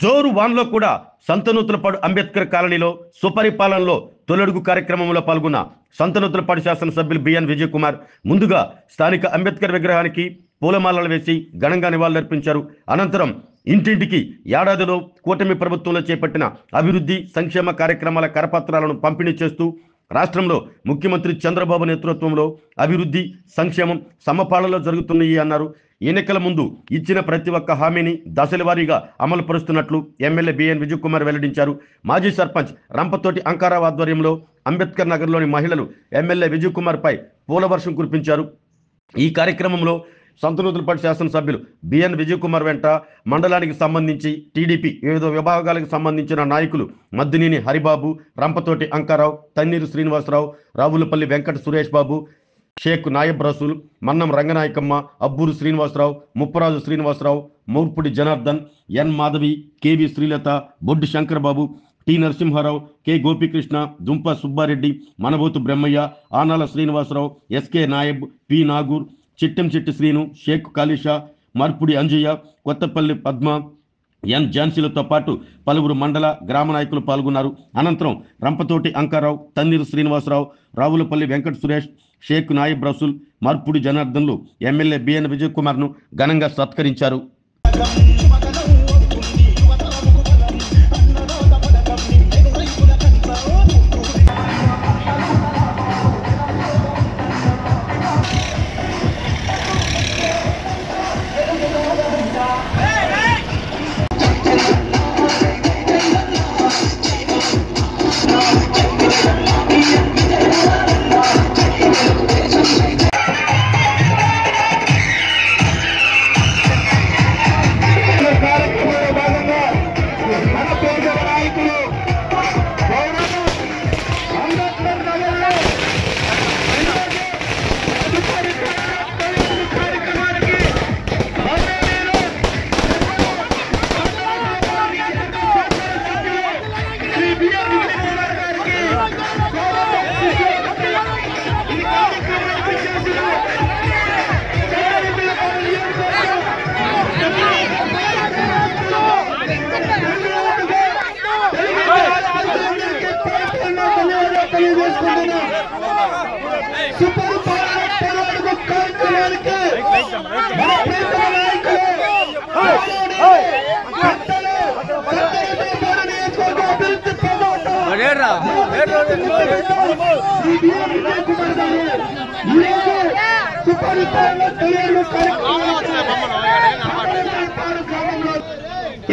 జోరు వాన్లో కూడా సంతనూతులపాడు అంబేద్కర్ కాలనీలో సుపరిపాలనలో తొలడుగు కార్యక్రమంలో పాల్గొన్న సంతనూతులపాడు శాసనసభ్యులు బిఎన్ విజయ్ కుమార్ ముందుగా స్థానిక అంబేద్కర్ విగ్రహానికి పూలమాలలు వేసి ఘనంగా నివాళులర్పించారు. అనంతరం ఇంటింటికి ఏడాదిలో కూటమి ప్రభుత్వంలో చేపట్టిన అభివృద్ధి సంక్షేమ కార్యక్రమాల కరపత్రాలను పంపిణీ చేస్తూ రాష్ట్రంలో ముఖ్యమంత్రి చంద్రబాబు నేతృత్వంలో అభివృద్ధి సంక్షేమం సమపాలనలో జరుగుతున్నాయి అన్నారు. ఎన్నికల ముందు ఇచ్చిన ప్రతి ఒక్క హామీని దశల వారీగా అమలు పరుస్తున్నట్లు ఎమ్మెల్యే బిఎన్ విజయ్ కుమార్ వెల్లడించారు. మాజీ సర్పంచ్ రంపతోటి అంకారావు ఆధ్వర్యంలో అంబేద్కర్ నగర్లోని మహిళలు ఎమ్మెల్యే విజయ్ కుమార్ పై పూలవర్షం కురిపించారు. ఈ కార్యక్రమంలో సంతనూతులపాడు శాసనసభ్యులు బిఎన్ విజయ్ కుమార్ వెంట మండలానికి సంబంధించి టీడీపీ వివిధ విభాగాలకు సంబంధించిన నాయకులు మద్దినేని హరిబాబు, రంపతోటి అంకారావు, తన్నీరు శ్రీనివాసరావు, రావులపల్లి వెంకట సురేష్ బాబు, షేక్ నాయబ్ రసూల్, మన్నం రంగనాయకమ్మ, అబ్బూరు శ్రీనివాసరావు, ముప్పరాజు శ్రీనివాసరావు, మౌర్పుడి జనార్దన్, ఎన్ మాధవి, కేవి శ్రీలత, బొడ్డు శంకరబాబు, టి నరసింహారావు, కె గోపికృష్ణ, దుంప సుబ్బారెడ్డి, మనబోతు బ్రహ్మయ్య, ఆనాల శ్రీనివాసరావు, ఎస్కే నాయబ్, పి నాగూర్, చిట్టంచెట్టి శ్రీను, షేక్ కాళీషా, మార్పుడి అంజయ్య, కొత్తపల్లి పద్మ, ఎన్ ఝాన్సీలతో పాటు పలువురు మండల గ్రామ నాయకులు పాల్గొన్నారు. అనంతరం రంపతోటి అంకారావు, తన్నీరు శ్రీనివాసరావు, రావులపల్లి వెంకట సురేష్, షేక్ నాయబ్ రసూల్, మార్పుడి జనార్దన్లు ఎమ్మెల్యే బిఎన్ విజయ్ కుమార్ను ఘనంగా సత్కరించారు.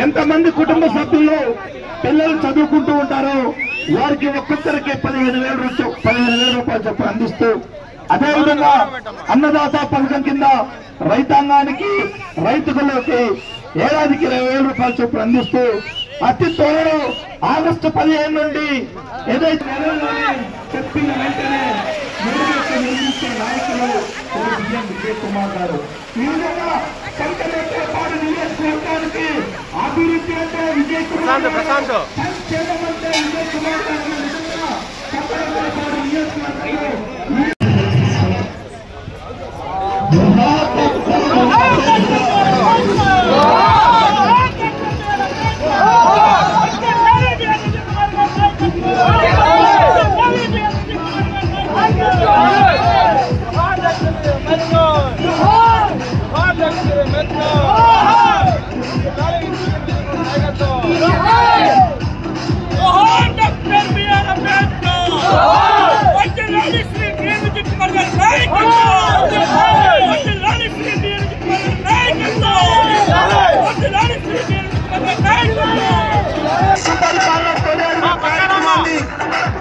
ఎంతమంది కుటుంబ సభ్యులు పిల్లలు చదువుకుంటూ ఉంటారో వారికి ఒక్కొక్కరికి 15,000 రూపాయలు చొప్పున అందిస్తూ, అదేవిధంగా అన్నదాత పథకం కింద రైతాంగానికి రైతులకి ఏడాదికి 20,000 రూపాయలు చొప్పున అందిస్తూ అతి త్వరలో ఆగస్టు 15 నుండి ఏదైతే చెప్పిన వెంటనే నిర్మించే నాయకులు బిఎన్ విజయ్ కుమార్ గారు. ఈ విధంగా సంకరేపాడు నియోజకవర్గానికి అభివృద్ధి అంటే విజయ్ కుమార్, సంక్షేమం అంటే విజయ్ కుమార్ గారు. సంకరేపాడు నియోజకవర్గంలో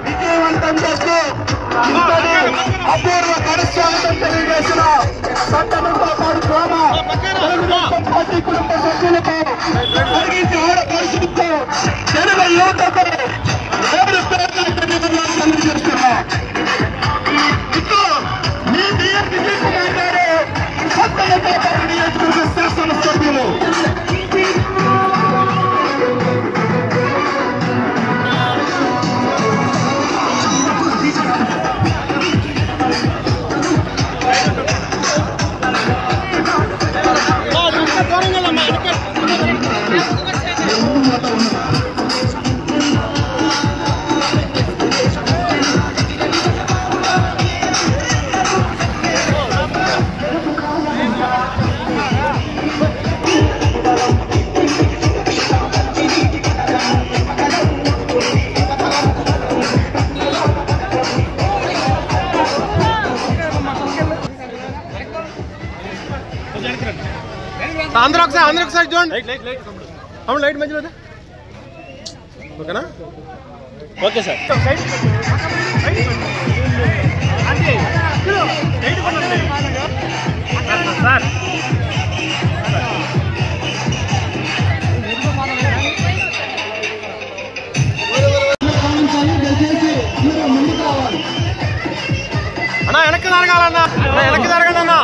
విజయవంతం చేస్తూ ఇంతటి అపూర్వ కరస్వాగతం తెలియజేసిన సంతనూతులపాడు గ్రామ తెలుగుదేశం పార్టీ కుటుంబ సభ్యులకు కలిగించి ఆడపరిస్థితితో తెలుగు యువతకు తెలియజేస్తున్నా. ఇప్పుడు మీ బిఎన్ విజయ్ కుమార్ గారు సంతనూతులపాడు నియోజకవర్గ శాసనసభ్యులు. Gracias. అందరూ ఒకసారి చూడండి. అవును, లైట్ మధ్యలో ఓకేనా? Okay sir. సార్ అన్నా వెనక్కి జరగాలన్నా, వెనక్కి జరగండి అన్నా.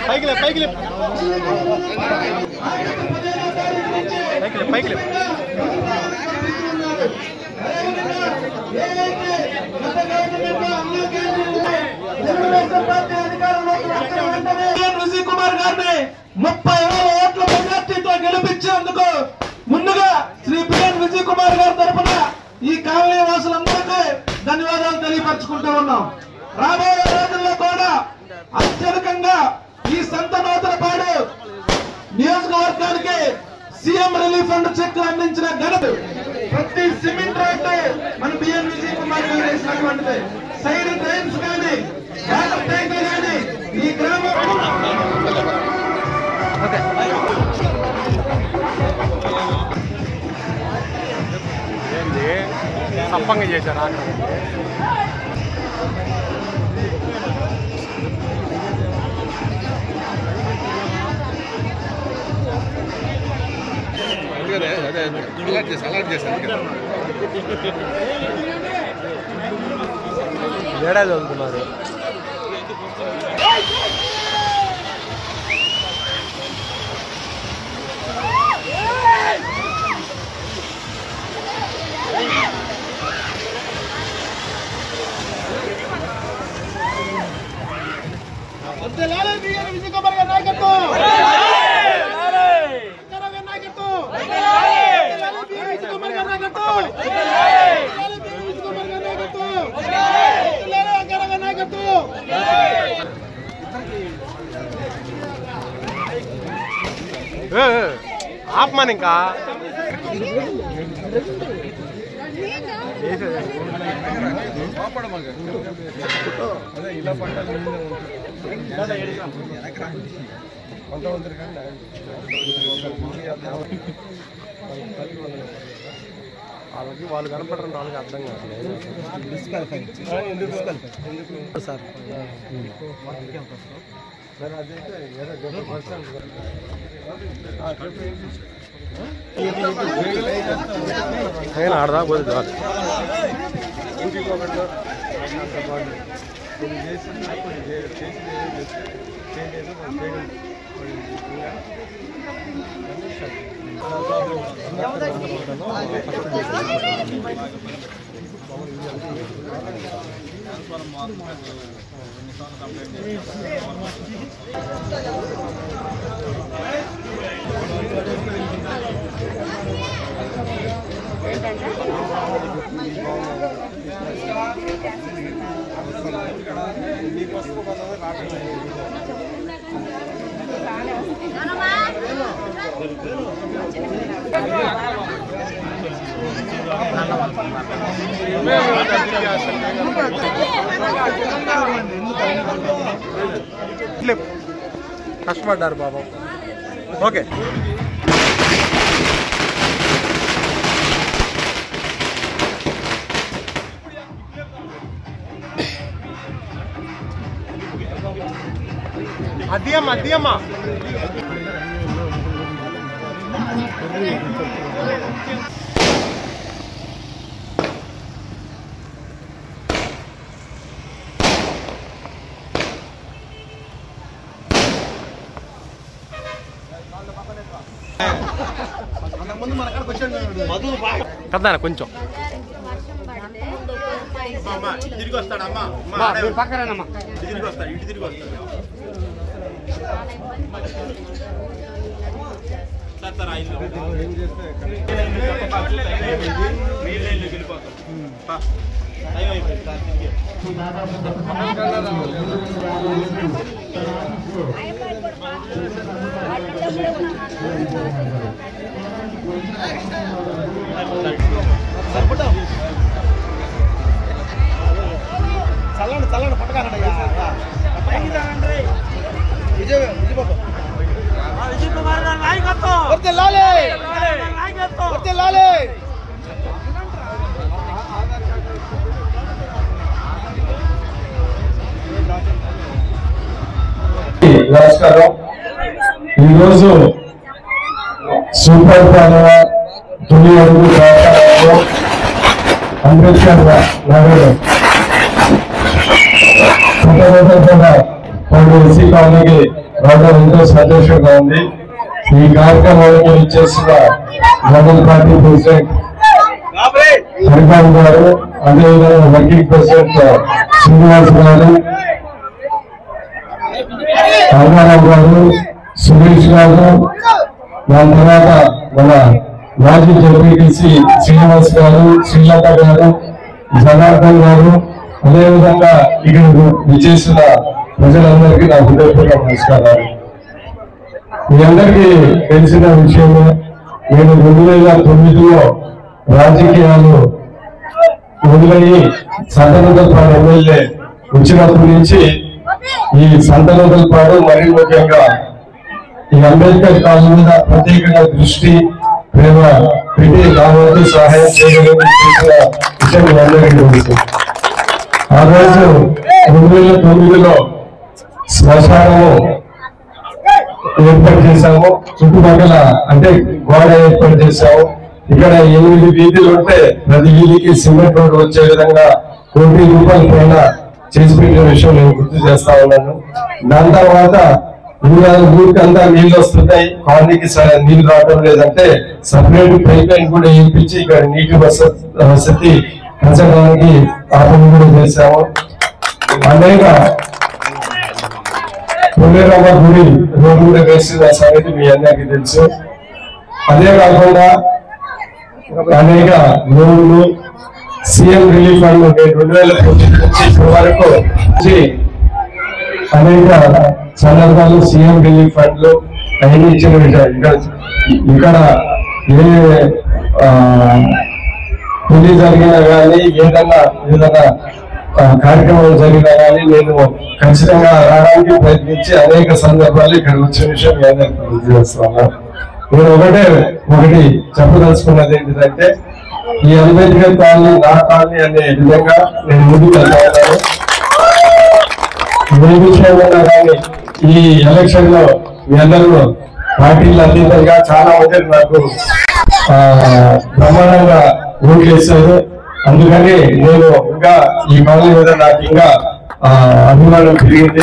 పైకి లే, పైకి లే, పైకి లే, పైకి లే. విజయ్ కుమార్ గారిని 30,000 ఓట్ల మెజార్టీతో గెలిపించేందుకు ముందుగా శ్రీ బిఎన్ విజయ్ కుమార్ గారి తరఫున ఈ కాలనీ వాసులందరికీ ధన్యవాదాలు తెలియపరచుకుంటూ ఉన్నాం. రాబోయే రోజుల్లో కూడా అత్యధికంగా ఈ సంతనూతలపాడు నియోజకవర్గానికి సీఎం రిలీఫ్ ఫండ్ చెక్ అందించిన ఘనత ప్రతి సిమెంట్ రోడ్డు మన బిఎన్ విజయ్ కుమార్ గారు వేసినటువంటిది. సైడ్ డ్రైన్స్ కానీ వాటర్ ట్యాంకులు కానీ ఈ గ్రామం సప్పంగా చేశారు. ఏడాది చదువుతున్నారు. విజయ్ కుమార్ గారి నాయకత్వం, ఆపమని ఇంకా వాళ్ళకి వాళ్ళు కనపడరు, వాళ్ళకి అర్థం కావట్లేదు సార్. ఆయన ఆడదా పోతే చాలు. కష్టపడ్డారు బాబు. ఓకే అద్దీయమ్మా అద్దీయమ్మా. ముందు మన కాడికి వచ్చాడు. కదా కొంచెం తిరిగి వస్తాడమ్మా పక్కనమ్మా తిరిగి వస్తాడు ఇంటి తిరిగి వస్తాడు చల్లండి చల్లండి పట్టకానండి విజయ్ కుమార్ నాయకత్వం నమస్కారం. ఈరోజు సూపర్ పాలన తొలి అడుగు సహకారంలో అంబేద్కర్ నగర్ ఎస్సీ కాలనీకి రావడం ఎంతో సంతోషంగా ఉంది. ఈ కార్యక్రమానికి ఇచ్చేసిన మండల పార్టీ ప్రెసిడెంట్ హరిబాబు గారు, అదేవిధంగా వర్కింగ్ ప్రెసిడెంట్ శ్రీనివాస్ గారు, రామారావు గారు, సురేష్ గారు, దాని తర్వాత మన మాజీ జడ్పీటీసీ శ్రీనివాస్ గారు, శ్రీలత గారు, జనార్దన్ గారు, అదేవిధంగా ఇక్కడ విచ్చేసిన ప్రజలందరికీ నా హృదయపూర్వక నమస్కారాలు. మీ అందరికీ తెలిసిన విషయమే, నేను 2009లో రాజకీయాలు మొదలయ్యి సంతనూతలపాడు ఎమ్మెల్యే వచ్చినప్పటి నుంచి ఈ సంతనూతలపాడు మరీ ముఖ్యంగా ఈ అంబేద్కర్ కాలం మీద ప్రత్యేకంగా దృష్టి ప్రేమ పెట్టి నా వంతు సహాయం చేయడానికి చేసిన విషయం మీ అందరికీ తెలుసు. ఆ రోజు 2009లో శ్మశానము ఏర్పాటు చేశాము. చుట్టుపక్కల అంటే గోడ ఏర్పాటు చేశాము. ఇక్కడ 8 వీధులు ఉంటే ప్రతి వీధికి సిమెంట్ రోడ్డు వచ్చే విధంగా ₹1 కోట్ల పైన చేసి పెట్టిన విషయం నేను గుర్తు చేస్తా ఉన్నాను. దాని తర్వాత ఊరికంతా నీళ్లు వస్తున్నాయి, కాలనీకి నీళ్లు రావడం లేదంటే సపరేట్ పైప్ లైన్ కూడా వేయించి ఇక్కడ నీటి వసతి పెంచడానికి ఆ పని కూడా చేశాము. అనేక పుల్లేరమ్మ గుడి రోడ్డు కూడా వేసిన సంగతి మీ అందరికీ తెలుసు. అదే కాకుండా అనేక లోన్లు, సీఎం రిలీఫ్ ఫండ్ 2019 నుంచి ఇప్పటి వరకు అనేక సందర్భాలు సీఎం రిలీఫ్ ఫండ్లు అన్ని ఇచ్చిన ఇక్కడ ఏ పెళ్లి జరిగినా కానీ ఏదైనా కార్యక్రమాలు జరిగినా కానీ నేను ఖచ్చితంగా రావడానికి ప్రయత్నించి అనేక సందర్భాలు ఇక్కడ వచ్చిన విషయం నేను చేస్తున్నాను. నేను ఒకటి చెప్పదలుచుకున్నది ఏంటంటే, ఈ అంబేద్కర్ కాలనీ నా కాలనీ అనే విధంగా నేను ముందుకు వెళ్తాను. ఏ విషయం ఉన్నా కానీ ఈ ఎలక్షన్ లో మీ అందరూ పార్టీలు అతీతంగా చాలా మంది నాకు బ్రహ్మాండంగా ఓట్లు వేశారు. అందుకని నేను ఇంకా ఈ కాలనీ మీద నాకు ఇంకా అభిమానం పెరిగింది.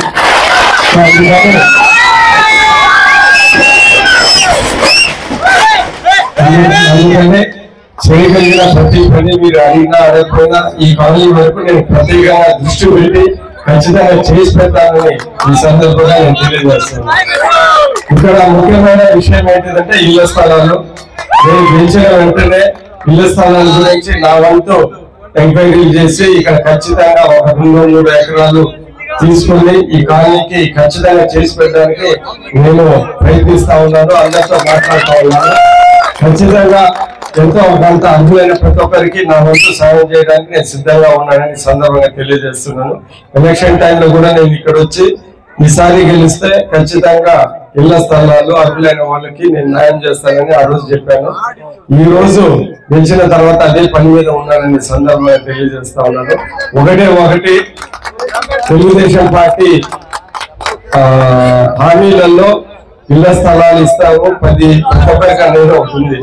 అందుకనే చేయగలిగిన ప్రతి పని మీరు అడిగినా అడగకపోయినా ఈ కాలనీ వరకు నేను ప్రత్యేకంగా దృష్టి పెట్టి ఖచ్చితంగా చేసి పెడతానని ఈ సందర్భంగా నేను తెలియజేస్తున్నాను. ఇక్కడ ముఖ్యమైన విషయం ఏంటంటే ఇళ్ల స్థలాలు. నేను గెలిచిన వెంటనే ఇళ్ల స్థలాల గురించి నా వంతు ఎంక్వైరీలు చేసి ఇక్కడ ఖచ్చితంగా ఒక 2-3 ఎకరాలు తీసుకుని ఈ కాలనీకి ఖచ్చితంగా చేసి పెట్టడానికి నేను ప్రయత్నిస్తా ఉన్నాను. అందరితో మాట్లాడుతూ ఉన్నాను. ఖచ్చితంగా ఎంతో కొంత అర్హులైన ప్రతి ఒక్కరికి నా వంతు సాయం చేయడానికి నేను సిద్ధంగా ఉన్నానని సందర్భంగా తెలియజేస్తున్నాను. ఎలక్షన్ టైంలో కూడా నేను ఇక్కడ వచ్చి ఈసారి గెలిస్తే ఖచ్చితంగా ఇళ్ల స్థలాలు అర్హులైన వాళ్ళకి నేను న్యాయం చేస్తానని ఆ రోజు చెప్పాను. ఈ రోజు గెలిచిన తర్వాత అదే పని మీద ఉన్నానని సందర్భంగా తెలియజేస్తా ఉన్నాను. ఒకటి తెలుగుదేశం పార్టీ హామీలలో ఇళ్ల స్థలాలు ఇస్తాము 10 ఒక్కొక్కరిగా నేను అవుతుంది.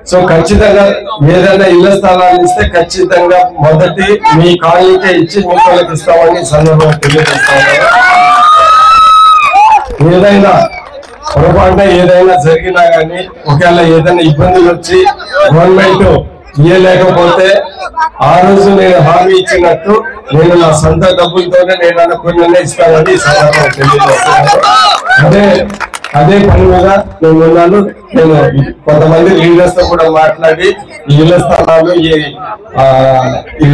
సో ఖచ్చితంగా ఏదైనా ఇళ్ల స్థలాలు ఇస్తే ఖచ్చితంగా మొదటి మీ కాలనీకే ఇచ్చి మీ వాళ్ళకి ఇస్తామని సందర్భంగా తెలియజేస్తా ఉన్నాను. ఏదైనా పొరపాటున ఏదైనా జరిగినా కానీ ఒకవేళ ఏదైనా ఇబ్బందులు వచ్చి గవర్నమెంట్ ఇయ్యలేకపోతే ఆ రోజు నేను హామీ ఇచ్చినట్టు నేను నా సొంత డబ్బులతోనే నేను అనుకున్న ఇస్తానని ఈ సందర్భంగా తెలియజేస్తున్నాను. అదే పని మీద నేను ఉన్నాను. నేను కొంతమంది లీడర్స్ తో కూడా మాట్లాడి ఈ ఇళ్ల స్థలాలు ఈ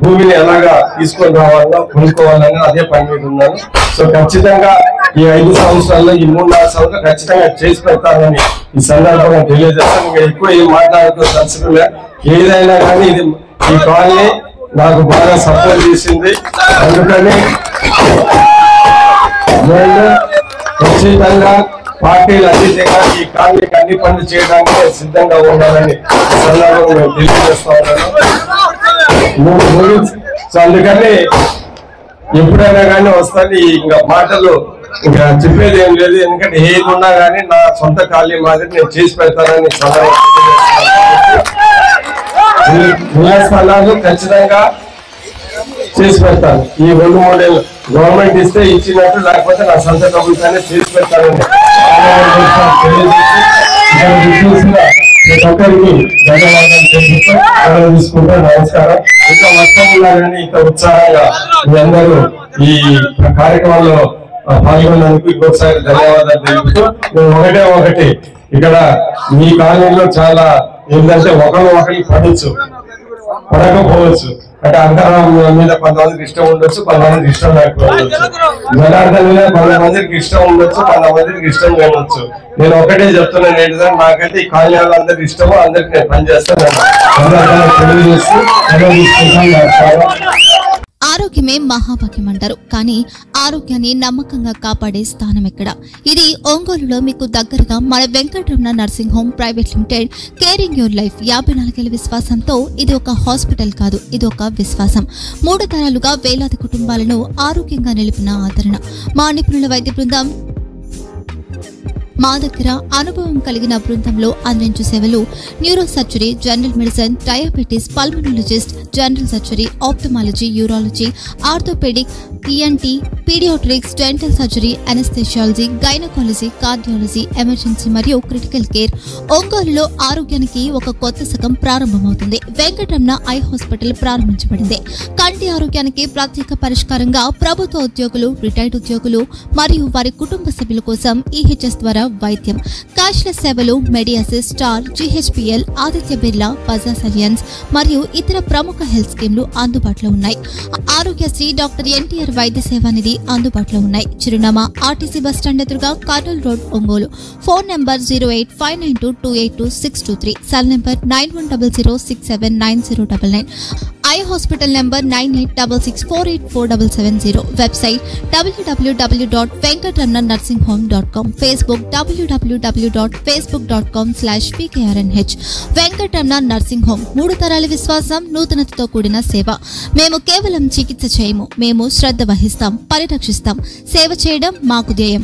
భూమిని ఎలాగా తీసుకొని రావాలో కొనుక్కోవాలని అదే పని మీద ఉన్నాను. సో ఖచ్చితంగా ఈ 5 సంవత్సరాల్లో ఈ 3-4 సంవత్సరాలు ఖచ్చితంగా చేసి పెడతానని ఈ సందర్భంగా తెలియజేస్తాను. ఇంకా ఎక్కువ ఏం మాట్లాడుతూ దర్శకులే ఏదైనా కానీ ఇది ఈ కాలనీ నాకు బాగా సపోర్ట్ చేసింది. అందుకని నేను ఖచ్చితంగా పార్టీలు అతీతంగా ఈ కాలనీకి అన్ని పనులు చేయడానికి సిద్ధంగా ఉండాలని సందర్భంగా మేము తెలియజేస్తా ఉన్నాను. సో అందుకని ఎప్పుడైనా కానీ వస్తాను. ఇంకా మాటలు ఇంకా చెప్పేది ఏం లేదు. ఎందుకంటే ఏది ఉన్నా కానీ నా సొంత ఖాళీ మాదిరి నేను చేసి పెడతానని స్థలాలు ఖచ్చితంగా చేసి పెడతాను. ఈ 2-3 ఏళ్ళు గవర్నమెంట్ ఇస్తే ఇచ్చినట్టు, లేకపోతే నా సొంత డబ్బులతోనే చేసి పెడతానని ప్రతి ఒక్కరికి ధన్యవాదాలు తెలుపుతూ తీసుకుంటూ నమస్కారం. ఇంకా మొత్తం ఉన్నారని ఇంత ఉత్సాహంగా మీ అందరూ ఈ కార్యక్రమంలో పాల్గొన్నందుకు ఇంకొకసారి ధన్యవాదాలు తెలుపుతూ నేను ఒకటి ఇక్కడ మీ కాలనీలో చాలా ఏంటంటే ఒకరికి పడకపోవచ్చు. అంటే అంతరం మీద కొంతమందికి ఇష్టం ఉండొచ్చు, కొంతమందికి ఇష్టం లేకపోవచ్చు. జనార్దన్ మీద కొంతమందికి ఇష్టం ఉండొచ్చు, కొంతమందికి ఇష్టం లేవచ్చు. నేను ఒకటే చెప్తున్నాను ఏంటంటే నాకైతే ఈ కాలనీ అందరికి ఇష్టమో అందరికి నేను పనిచేస్తాను. ఆరోగ్యమే మహాభాగ్యం అంటారు. కానీ ఆరోగ్యాన్ని నమ్మకంగా కాపాడే స్థానం ఎక్కడ? ఇది ఒంగోలులో మీకు దగ్గరగా మన Venkataramana nursing home private limited. Caring your life 54 ఏళ్ల విశ్వాసంతో ఇది ఒక హాస్పిటల్ కాదు, ఇది ఒక విశ్వాసం. 3 తరాలుగా వేలాది కుటుంబాలను ఆరోగ్యంగా నిలిపిన ఆదరణ. మా నిపుణుల వైద్య బృందం మా దగ్గర అనుభవం కలిగిన బృందంలో అందించే సేవలు neuro surgery, general medicine, diabetes, pulmonologist, general surgery, ophthalmology, urology, orthopaedic, ENT, paediatrics, dental surgery, anaesthesiology, gynaecology, cardiology, emergency మరియు క్రిటికల్ కేర్. ఒంగోలులో ఆరోగ్యానికి ఒక కొత్త శకం ప్రారంభమవుతుంది. వెంకటరమణ ఐ హాస్పిటల్ ప్రారంభించబడింది. కంటి ఆరోగ్యానికి ప్రత్యేక పరిష్కారంగా ప్రభుత్వ ఉద్యోగులు, రిటైర్డ్ ఉద్యోగులు మరియు వారి కుటుంబ సభ్యుల కోసం ఈహెచ్ఎస్ ద్వారా వైద్యం, క్యాష్లెస్ సేవలు, Medi Assist, Star, GHPL, Aditya Birla, Bajaj Allianz మరియు ఇతర ప్రముఖ హెల్త్ స్కీమ్లు అందుబాటులో ఉన్నాయి. ఆరోగ్యశ్రీ, డాక్టర్ ఎన్టీఆర్ వైద్య సేవా నిధి అందుబాటులో ఉన్నాయి. చిరునామా ఆర్టీసీ బస్టాండ్ ఎదురుగా, Kurnool road, Ongole. Phone number 08592282623, cell number 9100679099, eye hospital number 9866484770, website www.venkatramanarsinghome.com, Facebook www.facebook.com/pkrnh. Venkataramana nursing home 3 తరాల విశ్వాసం, నూతనతతో కూడిన సేవ. మేము కేవలం చికిత్స చేయము, మేము శ్రద్ధ వహిస్తాం, పరిరక్షిస్తాం. సేవ చేయడం మాకు ధ్యేయం.